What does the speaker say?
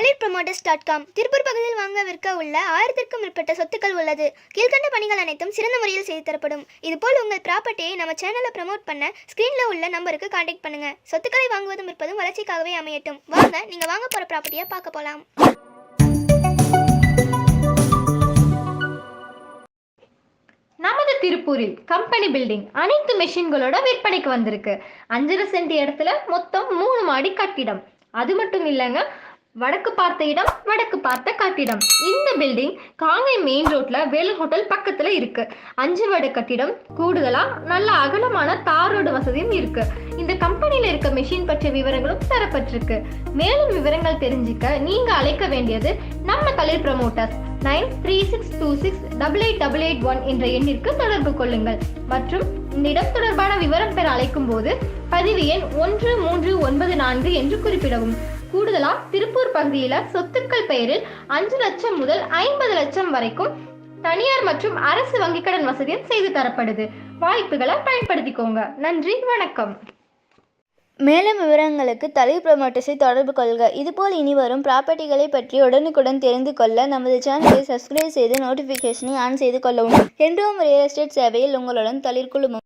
talirpromoters.com Tiruppur பகுதியில் வாங்க விற்க உள்ள 1000க்கும் மேற்பட்ட சொத்துக்கள் உள்ளது. கீழ்கண்ட பணிகள் அனைத்தும் சிறந்த முறையில் செய்து தரப்படும். இதுபோல் உங்கள் ப்ராப்பர்ட்டியை நம்ம சேனலை ப்ரோமோட் பண்ண ஸ்கிரீன்ல உள்ள நம்பருக்கு கான்டாக்ட் பண்ணுங்க. சொத்துக்களை வாங்குவதும் விற்பதும் வளர்ச்சிக்காகவே அமையட்டும். வாங்க நீங்க வாங்க போற ப்ராப்பர்ட்டியை பார்க்க போலாம். நமது திருப்பூரில் கம்பெனி பில்டிங் அனைத்து மெஷின்களோட விற்பனைக்கு வந்திருக்கு. 5.5 சென்ட் இடத்துல மொத்தம் 3 மாடி கட்டிடம். அது மட்டும் இல்லைங்க, வடக்கு பார்த்த இடம், வடக்கு பார்த்த கட்டிடம். இந்த பில்டிங் காங்கை மெயின் ரோட்ல வேலூர் ஹோட்டல் பக்கத்துல இருக்கு. 5 வட கட்டிடம், கூடுதலா நல்ல அகலமான தார் ரோடு வசதியும் இருக்கு. இந்த கம்பெனியில இருக்க மெஷின் பற்றிய விவரங்களும் தரப்பட்டிருக்கு. மேலும் விவரங்கள் தெரிஞ்சுக்க நீங்க அழைக்க வேண்டியது நம்ம தளிர் ப்ரமோட்டர்ஸ் 9362688881 என்ற எண்ணிற்கு தொடர்பு கொள்ளுங்கள். மற்றும் இந்த இடம் தொடர்பான விவரம் பெற அழைக்கும் போது பதிவு எண் 1394 என்று குறிப்பிடவும். கூடுதலா திருப்பூர் பகுதியில சொத்துக்கள் பெயரில் 5 லட்சம் முதல் 50 லட்சம் வரைக்கும் தனியார் மற்றும் அரசு வங்கிக் கடன் வசதியும் செய்து தரப்படுது. வாய்ப்புகளை பயன்படுத்திக்கோங்க. நன்றி, வணக்கம். மேலும் விவரங்களுக்கு தளிர் ப்ரமோட்டர்ஸை தொடர்பு கொள்க. இதுபோல் இனி வரும் ப்ராப்பர்ட்டிகளை பற்றி உடனுக்குடன் தெரிந்து கொள்ள நமது சேனலை சப்ஸ்கிரைப் செய்து நோட்டிஃபிகேஷனை ஆன் செய்து கொள்ளவும். என்றும் ரியல் எஸ்டேட் சேவையில் உங்களுடன் தளிர் குழுமம்.